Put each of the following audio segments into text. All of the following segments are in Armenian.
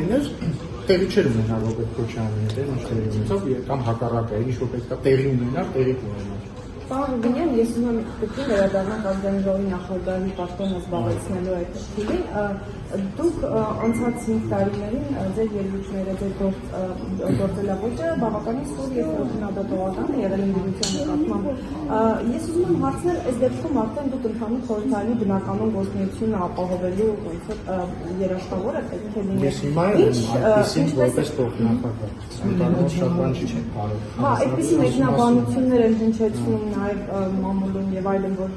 լիներ, տեղի չէր ունենալ Ռոբերտ Քոչարյանի հետ, ինչ տեղի ունեցավ, կամ հակառակը, ինչ որ պետք է տեղի ունենալ, տեղի կունենար։ Պարոն Հովհաննիսյան, ես ուզում եմ պետք է վերադառնալ ազգային ժողովի նախագահի պաշտոնը զբաղեցնելու այդ թվին։ Դուք անցած 5 տարիներին ձեր ելույթները, ձեր գործելավոճը բավականին սուր եւ քննադատողական է եղել ընդդիմության նկատմամբ։ Ես ուզում եմ հարցնել, այս դեպքում արդեն դուք ընդհանուր խորհրդարանի բնականon գործունեությունը ապահովելու երաշխավոր եք պետք է լինել։ Ես հիմա այդպեսին որպես փոխնախագահ ընդհանուր շատ բան չի կարող։ Հա, այդպիսի մեկնաբանություններ են հնչեցնում նաև մամուլում եւ այլն, որ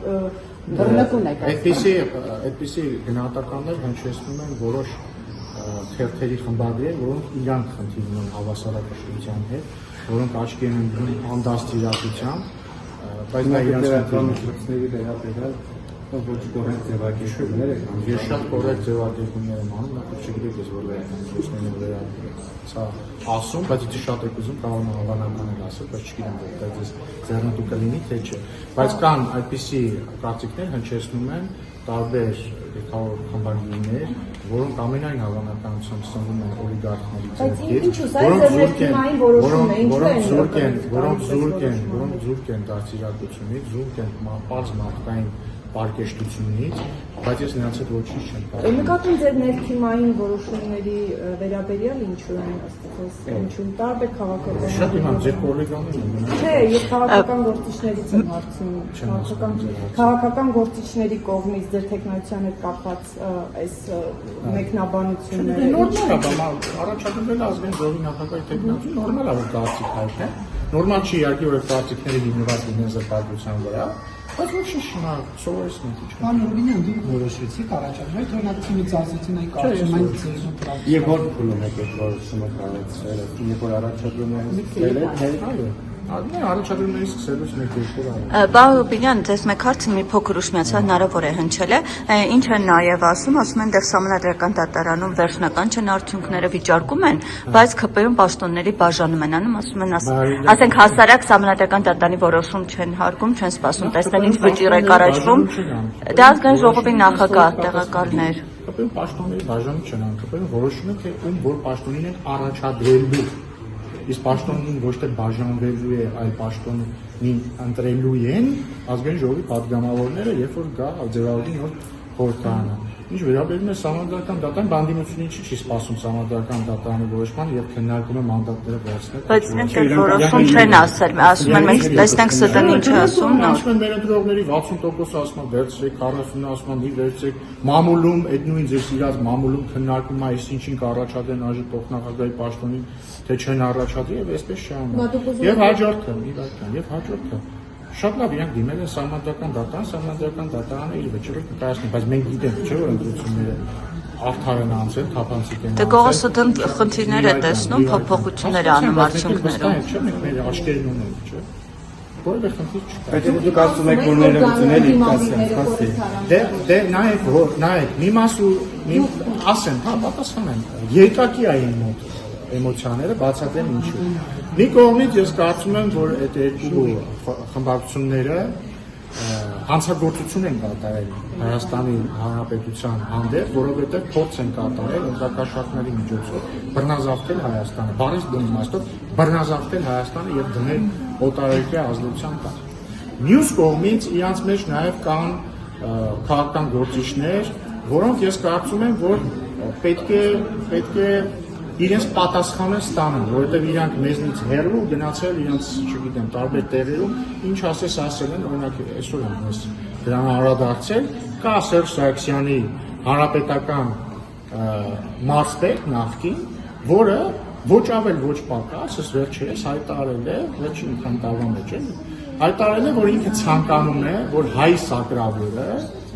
բռնկուն է։ Այդպիսի գնահատականներ հնչեցնում են որոշ թերթերի խմբագրեր, որոնք իրանք խնդիր ունեն հավասարակշռության հետ, որոնք աչքի են ընկնում անդաստիարակությամբ, բայց դա իրանք խնդիրների վերաբերյալ ոչ կորեկտ ձևակերպումներ են։ Ես շատ կորեկտ ձևակերպումներ եմ անում, նախ չգիտեք ես որ լրատվությունների վերաբերյալ սա ասում, բայց եթե շատ եք ուզում կարող եմ հավանական էլ ասել, բայց չգիտեմ որ դա ձեռնտու կլինի թե չէ։ Բայց կան այդպիսի կարծիքներ հնչեցնում են տարբեր գլխավոր խմբագրերներ, որոնք ամենայն հավանականությամբ սնվում են օլիգարխների ձեռքերից, որոնք զուրկ են դաստիարակությունից, զուրկ են պարզ մարդկային պարկեշտությունից, բայց ես նրանց հետ ոչինչ չեմ կարող։ Նկատում ձեր ներքիմային որոշումների վերաբերյալ ինչու են ըստ ինչու տարբեր քաղաքական շատ իհան ձեր կոլեգաներն են։ Չէ, ես քաղաքական գործիչներից եմ հարցնում, քաղաքական գործիչների կողմից ձեր տեխնոլոգիան հետ կապված այս մեկնաբանությունները։ Նորմալ է, բան առաջադրվել ազգային ժողովի նախագահի տեխնոլոգիան, նորմալ է որ կարծիք հայտնի։ Նորմալ չի իհարկե որ կարծիքները հիմնված լինեն զրպարտության վրա, բայց ոչինչ չնա սովորեցնենք ինչ։ Պարոն Հովհաննիսյան, դուք որոշեցիք առաջադրել թողնածությունից ասեցին այն կարծում այն Եվ որ փուլում եք այդ որոշումը կայացրել, երբ որ առաջադրում եք առաջադրումների սկսելուց մեկ-երկու օր։ Պարոն Հովհաննիսյան, ձեզ մեկ հարցը մի փոքր ուշ միացա, հնարավոր է հնչել է, ինչ են նաև ասում են դեռ Սահմանադրական դատարանում վերջնական չեն արդյունքները վիճարկում են, բայց ՔՊ-ում պաշտոնների բաժանում են անում, ասում են ասենք հասարակ Սահմանադրական դատարանի որոշում չեն հարգում, չեն սպասում, տեսնեն ինչ վճիռ է առաջվում, դա ազգային ժողովի նախագահ տեղակալներ։ ՔՊ-ում պաշտոնների բաժանում չեն անում, ՔՊ-ում որոշում են թե ում որ պաշտոնին են առաջադրելու։ Իսկ պաշտոնին ոչ թե բաժանվելու է, այլ պաշտոնին ընտրելու են ազգային ժողովի պատգամավորները, երբ որ գա ձևավորի նոր խորհրդարանը։ Ինչ վերաբերում է Սահմանադրական դատարան, բանդինությունը չի սպասում Սահմանադրական դատարանի որոշման եւ քննարկում է մանդատները վերցնել։ Բայց իրենք որոշում չեն ասել, ասում են մենք տեսնենք ՍԴ-ն ինչ է ասում նոր։ Ասում են ներդրողների 60% ասում են վերցրեք, 40%-ը ասում են վերցրեք, մամուլում այդ նույն ձեր իրաց մամուլում քննարկում է, այսինչ կառաջադրեն այժմ փոխնախագահի պաշտոնին, թե չեն առաջադրի եւ այսպես շարունակ։ Եվ հաջորդը, իրական, եւ հաջորդը շատ լավ իրանք դիմել են Սահմանադրական դատարանը իր վճիռը կկայացնի, բայց մենք գիտենք, չէ՞ որ ընտրությունները արդար են անցել, թափանցիկ են անցել։ Դե ՍԴ-ն խնդիրներ է տեսնում, փոփոխություններ անում արդյունքներում։ Չէ՞, մենք մեր աշկերն ունենք, չէ՞։ Որևէ խնդիր չկա։ Բայց դուք ասում եք որ ներդրությունների կասի։ Դե նայեք, մի մասու ասեմ, հա, պատասխանեմ։ Երկակի է իմ մոտ էմոցիաները բացատրեմ ինչու։ Մի կողմից ես կարծում եմ, որ այդ երկու խմբակցությունները հանցագործություն են կատարել Հայաստանի Հանրապետության հանդեպ, որովհետև փորձ են կատարել ընտրակաշառքների միջոցով բռնազավթել Հայաստանը, բառից բուն իմաստով բռնազավթել Հայաստանը եւ դնել օտարերկրյա ազդեցության տակ։ Մյուս կողմից իրանց մեջ նաեւ կան քաղաքական գործիչներ, որոնք ես կարծում եմ, որ պետք է իրենց պատասխանը ստանան, որովհետև իրանք մեզնից հեռու գնացել իրենց, չգիտեմ, տարբեր տեղերում, ինչ ասես ասել են, օրինակ այսօր են մեզ դրան անդրադարձել, կա Սերժ Սարգսյանի հանրապետական մարզպետ նախկին, որը ոչ ավել ոչ պակաս, ըստ վերջերս հայտարարել է, վերջին քանի տարվա մեջ է, հայտարարել է, որ ինքը ցանկանում է, որ հայ սակրավորը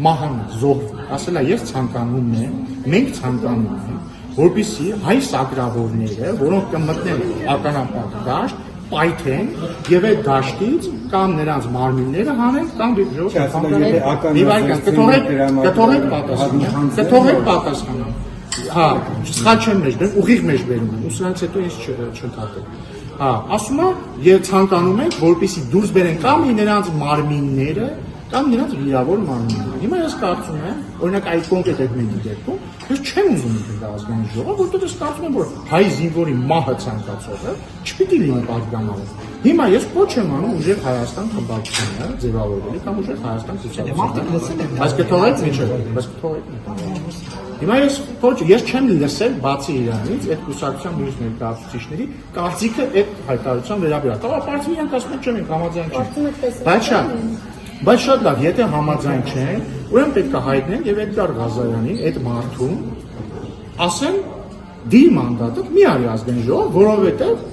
մահանա, զոհվի, ասել է ես ցանկանում եմ, մենք ցանկանում ենք, որպեսզի հայ սակրավորները, որոնք կմտնեն ականապատ դաշտ, պայթեն եւ այդ դաշտից կամ նրանց մարմինները հանեն կամ կթողեք պատասխանան։ Հա, սխալ չեմ մեջ բերում, ուղիղ մեջ բերում եմ, ու սրանից հետո ես չընդհատեմ։ Հա, ասում եմ, եւ ցանկանում ենք, որպեսզի դուրս բերեն կամ նրանց մարմինները, կամ նրանց վիրավոր մարմինները։ Հիմա ես կարծում եմ, օրինակ այդ կոնկրետ այդ մեկի դեպքում, Ես չեմ ուզում ինքն ազգային ժողով, որտեղ ես կարծում եմ, որ հայ զինվորի մահը ցանկացողը չպիտի լինի պատգամավոր։ Հիմա ես ոչ եմ անում ուժեղ Հայաստան խմբակցությունը ձևավորվելի կամ ուժեղ Հայաստան ցուցակը։ Բայց կթողեք միջև, բայց կթողեք։ Հիմա ես չեմ լսել բացի իրանից այդ կուսակցության մյուս ներկայացուցիչների կարծիքը այդ հայտարարության վերաբերյալ։ Տղապարծին իրանք ասում են չեմ համաձայն չեմ։ Բայց շատ լավ, եթե համաձայն չեն, ուրեմն պետք է հայտնեն եւ Էդգար Ղազարյանին, այդ մարդուն, ասեն դի մանդատը մի արի ազգային ժողով, որովհետեւ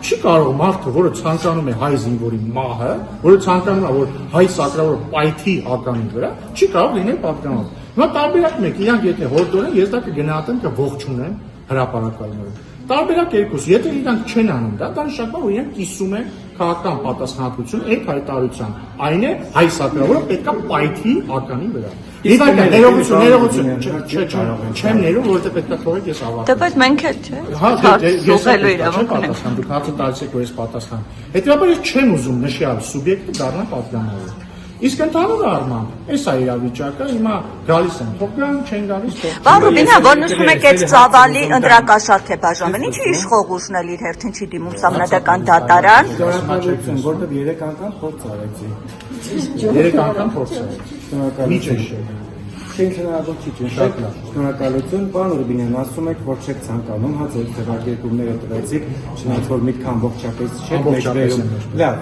չի կարող մարդը, որը ցանկանում է հայ զինվորի մահը, որը ցանկանում է, որ հայ սակրավորը պայթի ականի վրա, չի կարող լինել պատգամավոր։ Հիմա տարբերակ մեկ, իրանք եթե հորդորեն, ես դա կգնահատեմ, կողջունեմ հրապարակալները։ Տարբերակ երկուս, եթե իրանք չեն անում դա նշանակում որ իրանք կիսում են քաղաքական պատասխանատվություն այդ հայտարարության։ Այն է հայ սակրավորը պետքա պայթի ականի վրա։ Իվայնը ներողություն, չեմ ներում, որովհետև պետքա թողեք ես ավարտեմ։ Դա բայց մենք էլ չէ։ Ես իրավունք ունեմ։ Դուք հարցը տալիս եք, որ ես պատասխան։ Հետևաբար ես չեմ ուզում նշյալ սուբյեկտը դառնա պատգամավոր։ Իսկ ընդհանուր առմամբ, էս է իրավիճակը, հիմա գալիս են, թող գան, չեն գալիս, թող։ Պարոն Ռուբինյան, որ նշում եք այդ ծավալի ընտրակաշառք է բաժանվել, ինչի իշխող ուժնել իր հերթին չի դիմում Սահմանադրական դատարան։ Շնորհակալություն, որտեղ 3 անգամ փորձ արեցի։ 3 անգամ փորձ արեցի։ Շնորհակալություն։ Ինձ հնարավոր չի ճնշել, շնորհակալություն, պարոն Ռուբինյան, ասում եք, որ չեք ցանկանում, հաց այդ ձեռագրերները տվեցիք, չնայած որ միտքը ամբողջապես չեք մեջբերում։ Լավ,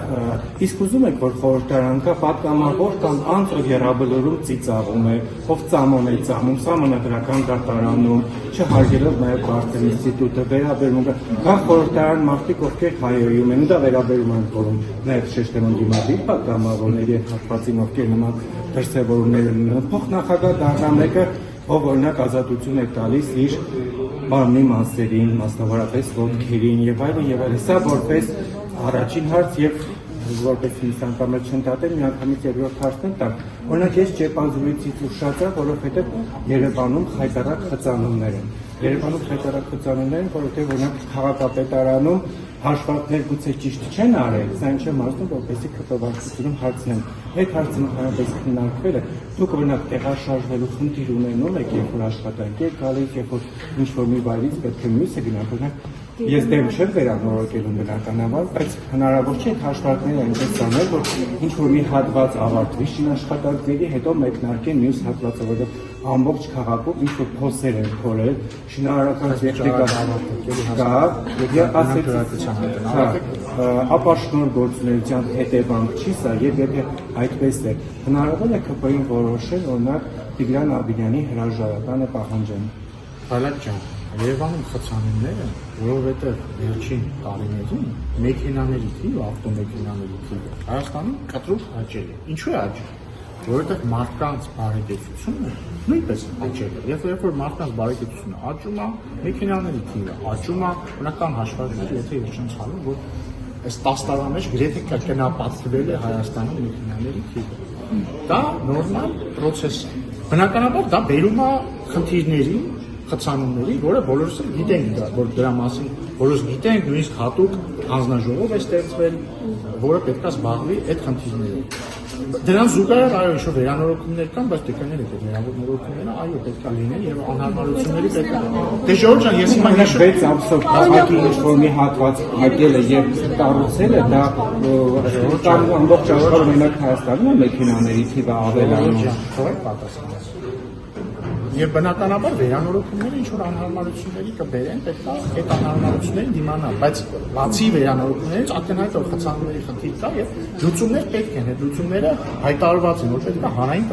իսկ ուզում եք, որ խորհրդարան կա պատգամավոր կամ անձը երաբլուրում ծիծաղում է, ով ծամոն է ծամում, Սահմանադրական դատարանում, չհարգելով նաև Բարդեն ինստիտուտը, վերաբերմունքը, կա խորհրդարան մարդիկ, ովքեր հայոյում են, դա վերաբերում են որում նաև շեշտեմն դիմադիր պատգամավորների հատվածին, ովքեր նման դրսևորումներ ունեն, փոխնախագահ դառնա մեկը, ով օրինակ ազատություն է տալիս իր մարմնի մասերին, մասնավորապես ոտքերին եւ այլն, սա որպես առաջին հարց եւ որպես ինձ անգամ չընդհատել, միանգամից երկրորդ հարցն տամ։ Օրինակ ես ճեպազրույցից ուշացա, որովհետեւ Երևանում խայտարակ խծանումներ են։ Երևանում խայտարակ խծանումներ են, որովհետեւ օրինակ քաղաքապետարանում հաշվարկներ գուցե ճիշտ չեն արել, սա ինչ եմ ասում, որպեսզի քրտովանքությունում հարցնեն։ Այդ հարցը ընդհանրապես քննարկվել է, դուք օրինակ տեղաշարժվելու խնդիր ունենում եք, երբ որ աշխատանք եք գալիս, երբ որ ինչ-որ մի վայրից պետք է մյուսը գնաք, օրինակ ես դեմ չեմ վերանորոգելուն բնականաբար, բայց հնարավոր չէ հաշվարկները այնպես անել, որ ինչ-որ մի հատված ավարտվի շինաշխատանքների, հետո մեկնարկեն մյուս հատվածը, որտեղ ամբողջ քաղաքում ինչ-որ փոսեր են փորել, շինարարական տեխնիկա կա, եւ ասեցիք, ապաշնոր գործունեության հետևանք չի սա, եւ եթե այդպես է, հնարավոր է ԿՊ-ին որոշել, օրինակ Տիգրան Աբիլյանի հրաժարականը պահանջեն։ Բալակ ջան, Երևանում խցանումները, որովհետև վերջին տարիներին մեքենաների թիվը, ավտոմեքենաների թիվը Հայաստանում կտրուկ աճել է։ Ինչու է աճել։ Որովհետև մարդկանց բարեկեցությունը նույնպես աճել է։ Երբ որ մարդկանց բարեկեցությունը աճում է, մեքենաների թիվը աճում է, բնական հաշվարկները, եթե ես չեմ ցավում, որ այս 10 տարվա մեջ գրեթե կնապատկվել է Հայաստանում մեքենաների թիվը։ Դա նորմալ process է։ Բնականաբար դա բերում է խնդիրների, խցանումների, որը բոլորս գիտենք, որ դրա մասին բոլորս գիտենք, նույնիսկ հատուկ հանձնաժողով է ստեղծվել, որը պետք է զբաղվի այդ խնդիրներով։ Դրան զուգահեռ այո, ինչ-որ վերանորոգումներ կան, բայց դեպքերները վերանորոգումները այո պետք է լինեն եւ անհարմարությունների պետք է։ Դե Ժորժ ջան, ես հիմա 6 ամսով քաղաքի ինչ-որ մի հատված հակել է եւ կառուցել է, դա ամբողջ աշխարհում մենակ Հայաստանում է մեքենաների թիվը ավելանում։ Թողեք պատասխանես։ Եվ բնականաբար վերանորոգումները ինչ-որ անհարմարությունների կբերեն, պետք է այդ անհարմարություններին դիմանալ, բայց բացի վերանորոգումներից ակնհայտորեն խցանումների խնդիր կա եւ լուծումներ պետք են, այդ լուծումները հայտարարված են, որ պետք է հանրային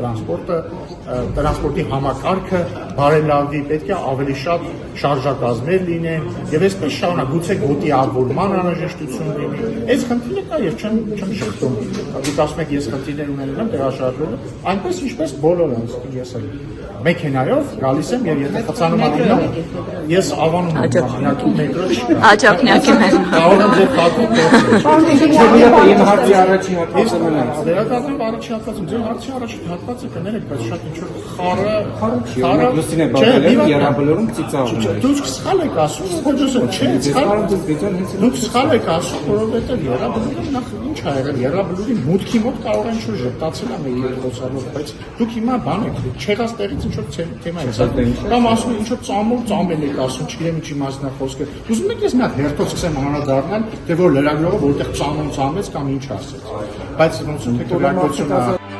տրանսպորտի համակարգը բարելավի, պետք է ավելի շատ շարժակազմեր լինեն եւ այսպես շարունակ, գուցե գոտի ավորման անհրաժեշտություն լինի։ Այս խնդիրը կա եւ չեմ շփվում։ Դուք ասում եք ես խնդիրներ ունեմ տեղաշարժվելու, այնպես ինչպես բոլորը, ես էլ մեքենայով գալիս եմ եւ եթե խցանում ակնհայտ ես ավանում եմ մախինակի մետրո Աջափնյակի մեջ կարող եմ ձեր հատուկ Չէ, իմ հարցի առաջին հատվածը մնաց։ Վերադառնամ առաջին հատվածում, ձեր հարցի առաջին հատվածը կներեք, բայց շատ ինչ-որ խառը Լուսինե Բաբալյանը երաբլուրում ծիծաղում է։ Դուք սխալ եք ասում, ոչ չէ, դուք սխալ եք ասում, որովհետեւ երաբլուրը նախ ինչ ա եղել, երաբլուրի մուտքի մոտ կարող են ինչ-որ ժպտացել ամեն երկու խոսալով, բայց դուք հիմա բան եք, չեղած տեղից ինչ-որ թեմա է։ Կամ ասում են ինչ որ ծամոլ եք ասում, չգիտեմ ինչի մասն է խոսքը։ Ուզում եք ես մի հատ հերթով սկսեմ անդրադառնալ, թե որ լրագրողը որտեղ ծամոց կամ ինչ ասեց։ Բայց ոնց թե քրեակությունը